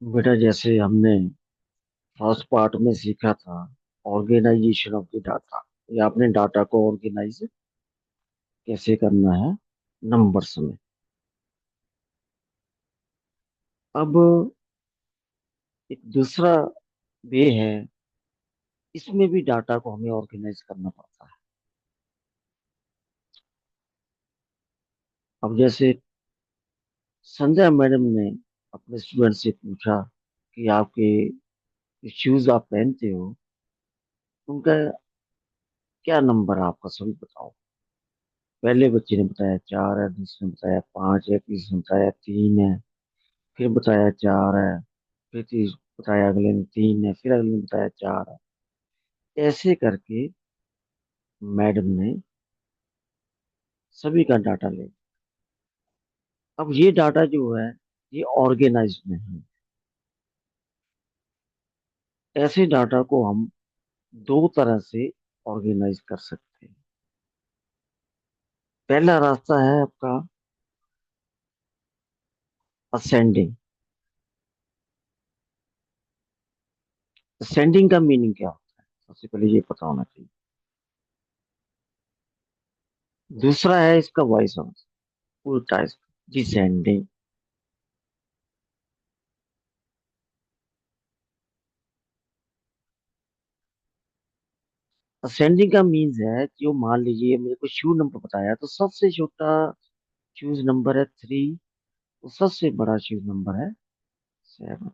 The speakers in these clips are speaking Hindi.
बेटा जैसे हमने फर्स्ट पार्ट में सीखा था ऑर्गेनाइजेशन ऑफ द डाटा। ये आपने डाटा को ऑर्गेनाइज कैसे करना है नंबर्स में। अब एक दूसरा वे है, इसमें भी डाटा को हमें ऑर्गेनाइज करना पड़ता है। अब जैसे संध्या मैडम ने अपने स्टूडेंट से पूछा कि आपके शूज आप पहनते हो, उनका क्या नंबर है आपका, सभी बताओ। पहले बच्चे ने बताया 4 है, दूसरे ने बताया 5 है, तीसरे ने बताया 3 है, फिर बताया 4 है, फिर बताया अगले ने 3 है, फिर अगले ने बताया 4 है। ऐसे करके मैडम ने सभी का डाटा ले। अब ये डाटा जो है ये ऑर्गेनाइज में है। ऐसे डाटा को हम दो तरह से ऑर्गेनाइज कर सकते हैं। पहला रास्ता है आपका असेंडिंग। असेंडिंग का मीनिंग क्या होता है, सबसे पहले ये पता होना चाहिए। दूसरा है इसका वॉइस आंसर, उल्टा इसका डिसेंडिंग। असेंडिंग का मीन्स है कि वो मान लीजिए मेरे को शू नंबर बताया तो सबसे छोटा शूज नंबर है 3, तो सबसे बड़ा शूज नंबर है 7।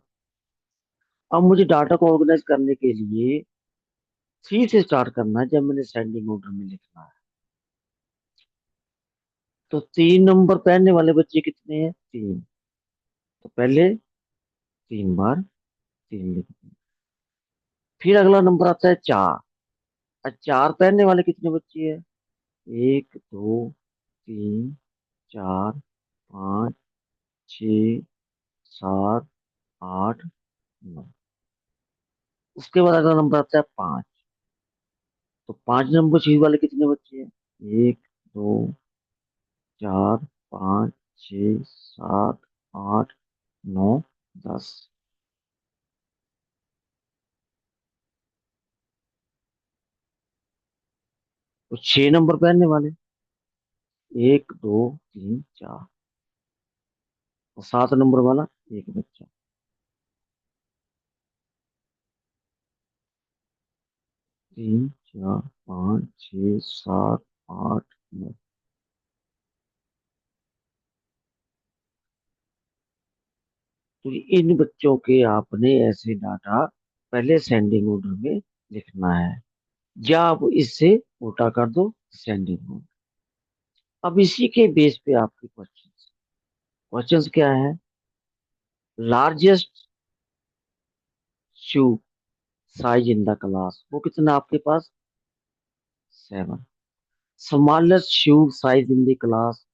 अब मुझे डाटा को ऑर्गेनाइज करने के लिए 3 से स्टार्ट करना है जब मैंने सेंडिंग ऑर्डर में लिखना है। तो 3 नंबर पहनने वाले बच्चे कितने हैं, 3। तो पहले 3 बार 3 लिख दिए। फिर अगला नंबर आता है 4। और 4 पहनने वाले कितने बच्चे हैं, 1 2 3 4 5 6 7 8 9। उसके बाद अगला नंबर आता है 5। तो 5 नंबर चीज वाले कितने बच्चे हैं, 1 2 4 5 6 7 8 9 10। तो 6 नंबर पहनने वाले, 1 2 3 4। और 7 नंबर वाला एक बच्चा। 3 4 5 6 7 8 9। तो इन बच्चों के आपने ऐसे डाटा पहले सेंडिंग ऑर्डर में लिखना है, या आप इससे उल्टा कर दो सेंडिंग ऑर्डर। अब इसी के बेस पे आपके क्वेश्चंस क्वेश्चंस क्या है। Largest shoe size in the class, वो कितना आपके पास, 7। Smallest shoe size in the class,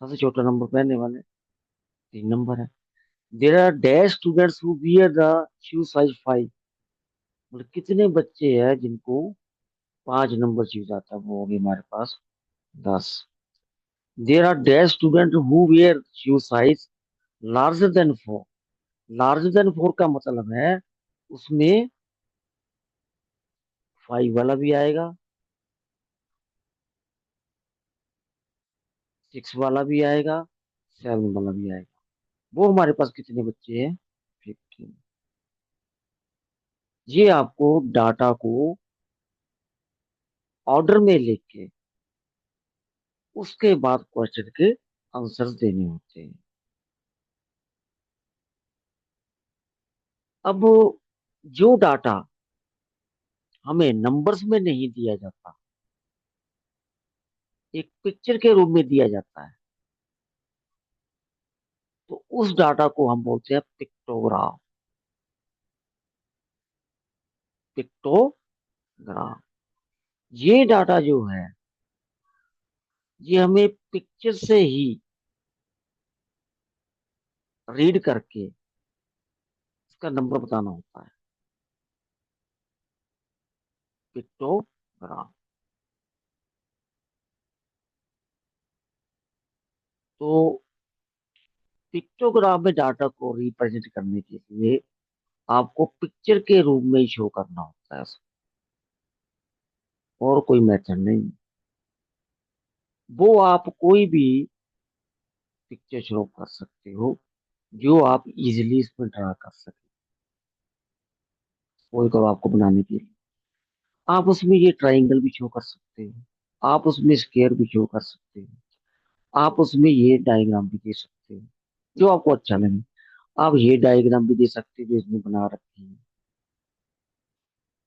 सबसे छोटा नंबर पहनने वाले 3 नंबर है। There are dash students who wear the shoe size 5, मतलब कितने बच्चे हैं जिनको 5 नंबर शूज आता है, वो होगी हमारे पास 10। There are dash student who wear shoe size larger than 4। Larger than 4 का मतलब है उसमें 5 वाला भी आएगा, 6 वाला भी आएगा, 7 वाला भी आएगा। वो हमारे पास कितने बच्चे हैं, 15। ये आपको डाटा को ऑर्डर में लिख के उसके बाद क्वेश्चन के आंसर्स देने होते हैं। अब जो डाटा हमें नंबर्स में नहीं दिया जाता, एक पिक्चर के रूप में दिया जाता है, तो उस डाटा को हम बोलते हैं पिक्टोग्राफ। पिक्टोग्राफ। ये डाटा जो है ये हमें पिक्चर से ही रीड करके इसका नंबर बताना होता है, पिक्टोग्राफ। तो पिक्टोग्राम में डाटा को रिप्रेजेंट करने के लिए आपको पिक्चर के रूप में ही शो करना होता है, और कोई मेथड नहीं। वो आप कोई भी पिक्चर शो कर सकते हो जो आप इजिली इसमें ड्रा कर सके, कोई को आपको बनाने के लिए। आप उसमें ये ट्राइंगल भी शो कर सकते हो, आप उसमें स्क्वायर भी शो कर सकते हो, आप उसमें ये डायग्राम भी दे सकते हो जो आपको अच्छा लगे। आप ये डायग्राम भी दे सकते हो जो इसमें बना रखी है,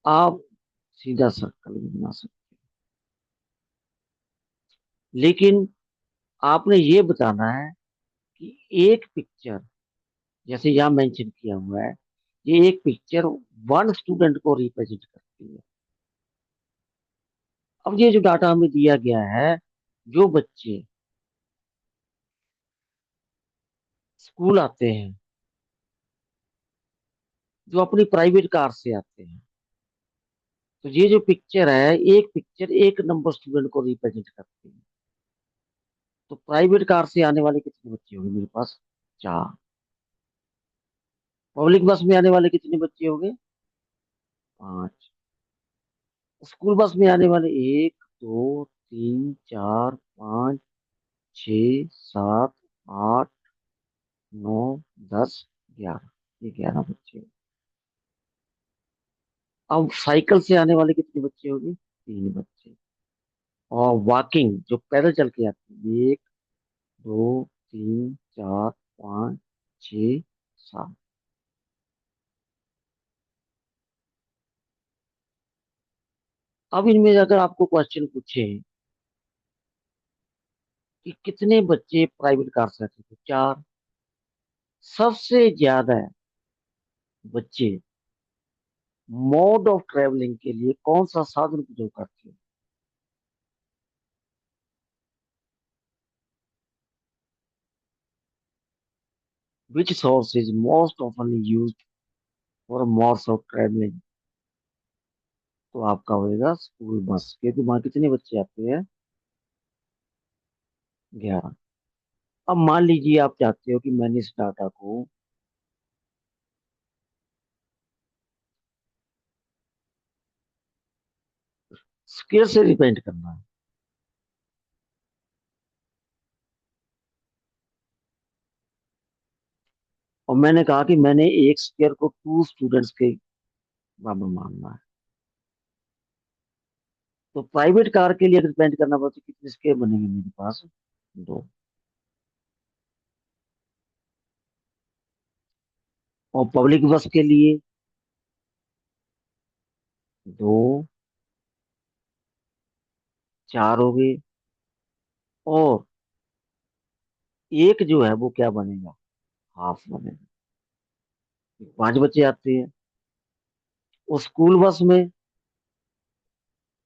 आप सीधा सर्कल भी बना सकते हो। लेकिन आपने ये बताना है कि एक पिक्चर, जैसे यहाँ मेंशन किया हुआ है, ये एक पिक्चर वन स्टूडेंट को रिप्रेजेंट करती है। अब ये जो डाटा हमें दिया गया है, जो बच्चे स्कूल आते हैं, जो अपनी प्राइवेट कार से आते हैं, तो ये जो पिक्चर है, एक पिक्चर एक नंबर स्टूडेंट को रिप्रेजेंट करती है। तो प्राइवेट कार से आने वाले कितने बच्चे होंगे मेरे पास? चार। पब्लिक बस में आने वाले कितने बच्चे होंगे? पांच। स्कूल बस में आने वाले एक, दो, तीन, चार, पाँच, छ, सात, आठ, नौ, 10, 11। ये 11 बच्चे। अब साइकिल से आने वाले कितने बच्चे होंगे? तीन बच्चे। और वॉकिंग जो पैदल चल के आते हैं, एक, दो, तीन, चार, पाँच, छ, सात। अब इनमें अगर आपको क्वेश्चन पूछे कि कितने बच्चे प्राइवेट कार से आते थे, चार। सबसे ज्यादा बच्चे मोड ऑफ ट्रेवलिंग के लिए कौन सा साधन प्रयोग करते हैं? Which source is most ऑफनली used for modes of travelling? तो आपका होएगा स्कूल बस, क्योंकि वहां कितने बच्चे आते हैं? 11। अब मान लीजिए आप चाहते हो कि मैंने इस डाटा को स्क्वायर से रिप्रेजेंट करना है। और मैंने कहा कि मैंने एक स्क्वायर को टू स्टूडेंट्स के बराबर मानना है। तो प्राइवेट कार के लिए अगर रिप्रेजेंट करना पड़े तो कितने स्क्वायर बनेंगे मेरे पास? दो। और पब्लिक बस के लिए दो, चार हो गए। और एक जो है वो क्या बनेगा? हाफ बनेगा। पांच बच्चे आते हैं। और स्कूल बस में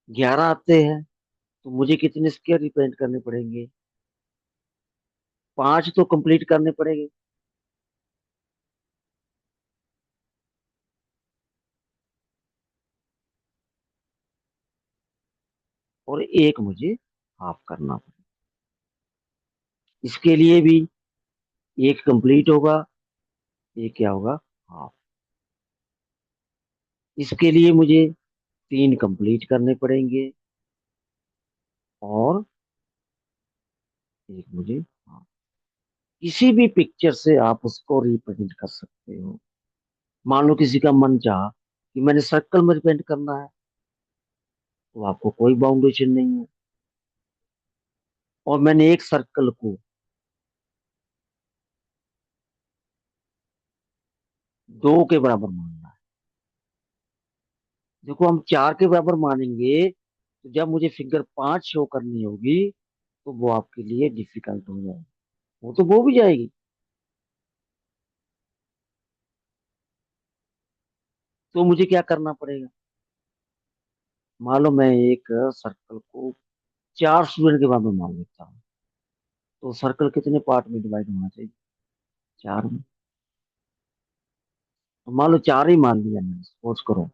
11 आते हैं, तो मुझे कितने स्क्वायर रिप्रेजेंट करने पड़ेंगे? पांच तो कंप्लीट करने पड़ेंगे। और एक मुझे हाफ करना पड़ेगा। इसके लिए भी एक कंप्लीट होगा, एक क्या होगा? हाफ। इसके लिए मुझे तीन कंप्लीट करने पड़ेंगे, और एक मुझे हाफ। किसी भी पिक्चर से आप उसको रिप्रेजेंट कर सकते हो। मान लो किसी का मन चाहा कि मैंने सर्कल में रिप्रेजेंट करना है, तो आपको कोई बाउंडेशन नहीं है। और मैंने एक सर्कल को दो के बराबर मानना है। देखो, हम चार के बराबर मानेंगे तो जब मुझे फिगर पांच शो करनी होगी तो वो आपके लिए डिफिकल्ट हो जाएगी। वो तो वो भी जाएगी। तो मुझे क्या करना पड़ेगा? मान लो मैं एक सर्कल को चार स्टूडेंट के बराबर मान लेता हूँ, तो सर्कल कितने पार्ट में डिवाइड होना चाहिए? चार में। तो मान लो चार ही मान लिया मैंने, सपोज करो।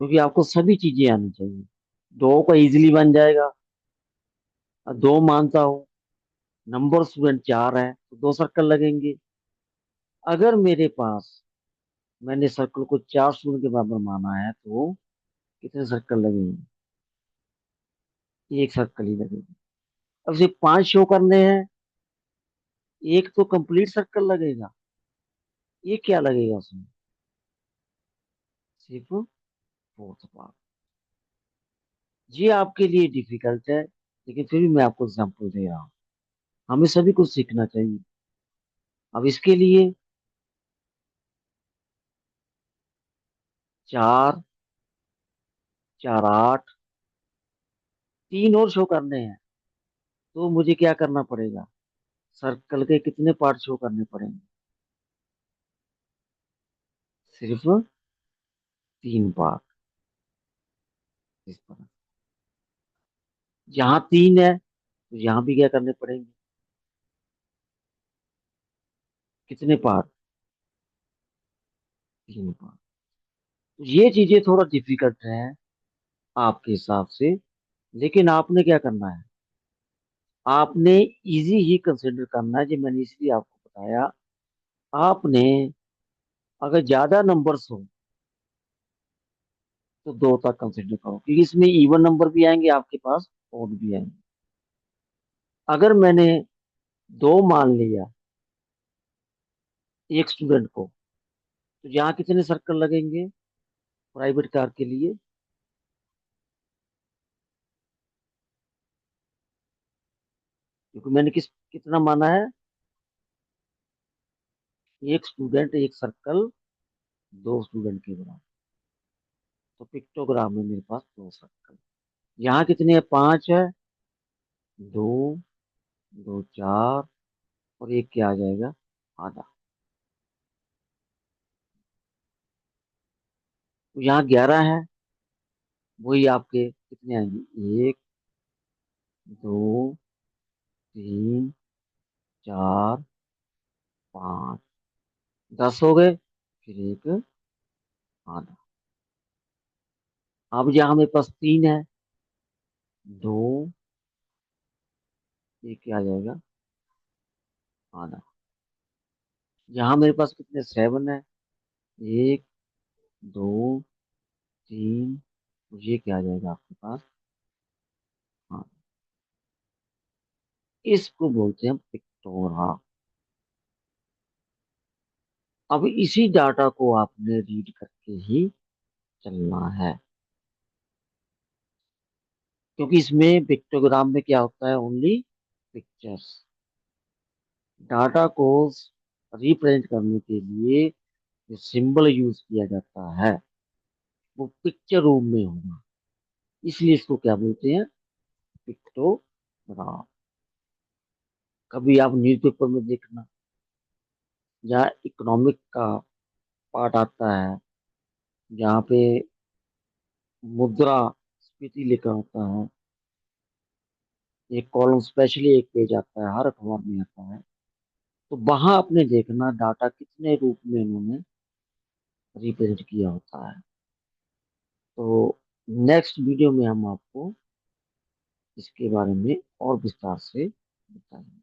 क्योंकि आपको सभी चीजें आनी चाहिए। दो का इजीली बन जाएगा, दो मानता हूँ, नंबर स्टूडेंट 4 है तो 2 सर्कल लगेंगे। अगर मेरे पास, मैंने सर्कल को 4 स्टूडेंट के बराबर माना है तो कितने सर्कल लगेंगे? एक सर्कल ही लगेगा। अब सिर्फ 5 शो करने हैं, एक तो कंप्लीट सर्कल लगेगा, ये क्या लगेगा उसमें? सिर्फ फोर्थ पार्ट। ये आपके लिए डिफिकल्ट है, लेकिन फिर भी मैं आपको एग्जांपल दे रहा हूँ। हमें सभी कुछ सीखना चाहिए। अब इसके लिए 4, 4, 8, 3 और शो करने हैं, तो मुझे क्या करना पड़ेगा? सर्कल के कितने पार्ट शो करने पड़ेंगे? सिर्फ 3 पार्ट। इस तरह, यहाँ 3 है तो यहाँ भी क्या करने पड़ेंगे? कितने पार्ट? 3 पार्ट। तो ये चीजें थोड़ा डिफिकल्ट है आपके हिसाब से, लेकिन आपने क्या करना है? आपने इजी ही कंसिडर करना है, जो मैंने इसलिए आपको बताया। आपने अगर ज्यादा नंबर्स हो तो 2 तक कंसिडर करो, क्योंकि इसमें इवन नंबर भी आएंगे आपके पास, ओड भी आएंगे। अगर मैंने 2 मान लिया एक स्टूडेंट को, तो यहाँ कितने सर्कल लगेंगे प्राइवेट कार के लिए? क्योंकि मैंने कितना माना है? एक स्टूडेंट एक सर्कल, 2 स्टूडेंट के बराबर। तो पिक्टोग्राम में मेरे पास 2 सर्कल। यहाँ कितने हैं? 5 है, 2, 2, 4, और एक क्या आ जाएगा? आधा। तो यहाँ 11 है, वही आपके कितने आएंगे? 1, 2, 3, 4, 5, 10 हो गए, फिर एक आधा। अब यहाँ मेरे पास 3 है, 2, एक क्या आ जाएगा? आधा। यहाँ मेरे पास कितने? 7 है, 1, 2, 3, ये क्या आ जाएगा आपके पास? हाँ, इसको बोलते हैं पिक्टोग्राम। अब इसी डाटा को आपने रीड करके ही चलना है, क्योंकि इसमें पिक्टोग्राम में क्या होता है? Only pictures. डाटा को रिप्रेजेंट करने के लिए जो सिंबल यूज किया जाता है वो पिक्चर रूप में होगा, इसलिए इसको क्या बोलते हैं? पिक्टोग्राम। कभी आप न्यूज़पेपर में देखना, या इकोनॉमिक का पार्ट आता है जहाँ पे मुद्रा स्फीति लिखा होता है, एक कॉलम स्पेशली एक पेज आता है, हर अखबार में आता है। तो वहां आपने देखना डाटा कितने रूप में इन्होंने रिप्रेजेंट किया होता है। तो नेक्स्ट वीडियो में हम आपको इसके बारे में और विस्तार से बताएंगे।